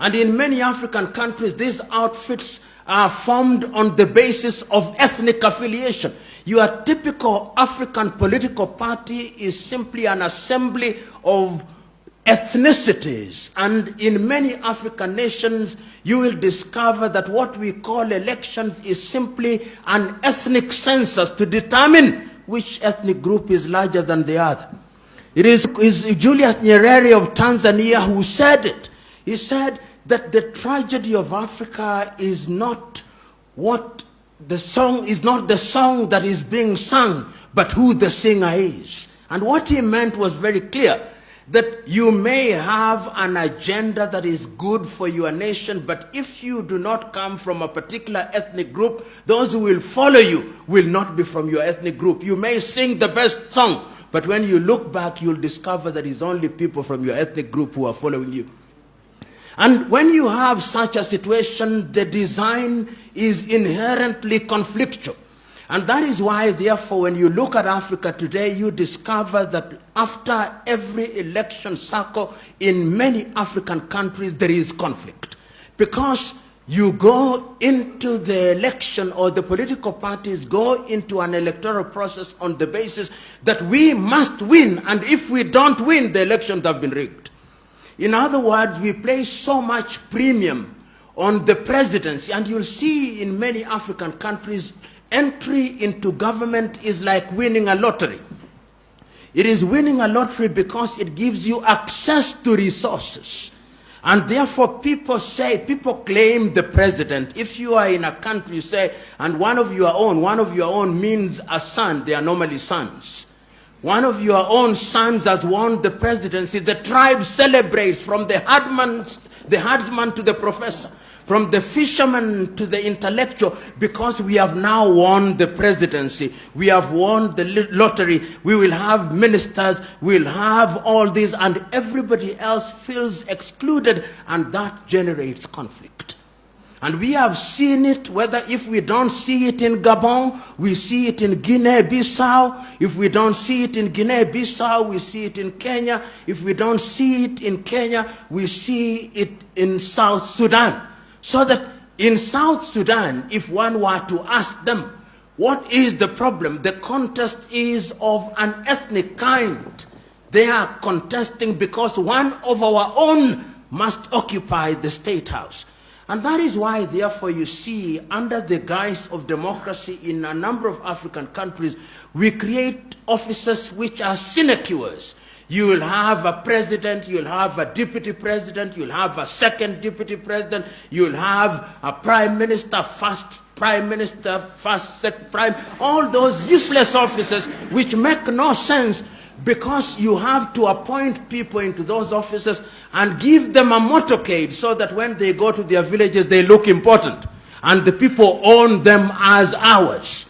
And in many African countries, these outfits are formed on the basis of ethnic affiliation. Your typical African political party is simply an assembly of ethnicities. And in many African nations, you will discover that what we call elections is simply an ethnic census to determine which ethnic group is larger than the other. It is Julius Nyerere of Tanzania who said it. He said that the tragedy of Africa is not what the song is, not the song that is being sung, but who the singer is. And what he meant was very clear, that you may have an agenda that is good for your nation, but if you do not come from a particular ethnic group, those who will follow you will not be from your ethnic group. You may sing the best song, but when you look back, you'll discover that it's only people from your ethnic group who are following you. And when you have such a situation, the design is inherently conflictual. And that is why, therefore, when you look at Africa today, you discover that after every election cycle in many African countries, there is conflict. Because you go into the election, or the political parties go into an electoral process on the basis that we must win, and if we don't win, the elections have been rigged. In other words, we place so much premium on the presidency, and you'll see in many African countries, entry into government is like winning a lottery. It is winning a lottery because it gives you access to resources. And therefore people claim the president. If you are in a country, you say, and one of your own means a son, they are normally sons. One of your own sons has won the presidency. The tribe celebrates, from the herdsman to the professor, from the fisherman to the intellectual, because we have now won the presidency. We have won the lottery. We will have ministers. We'll have all this, and everybody else feels excluded, and that generates conflict. And we have seen it, whether if we don't see it in Gabon, we see it in Guinea-Bissau. If we don't see it in Guinea-Bissau, we see it in Kenya. If we don't see it in Kenya, we see it in South Sudan. So that in South Sudan, if one were to ask them, what is the problem? The contest is of an ethnic kind. They are contesting because one of our own must occupy the state house. And that is why, therefore, you see, under the guise of democracy in a number of African countries, we create offices which are sinecures. You will have a president, you'll have a deputy president, you'll have a second deputy president, you'll have a prime minister, first prime minister, first second prime, all those useless offices which make no sense, because you have to appoint people into those offices and give them a motorcade so that when they go to their villages, they look important. And the people own them as ours.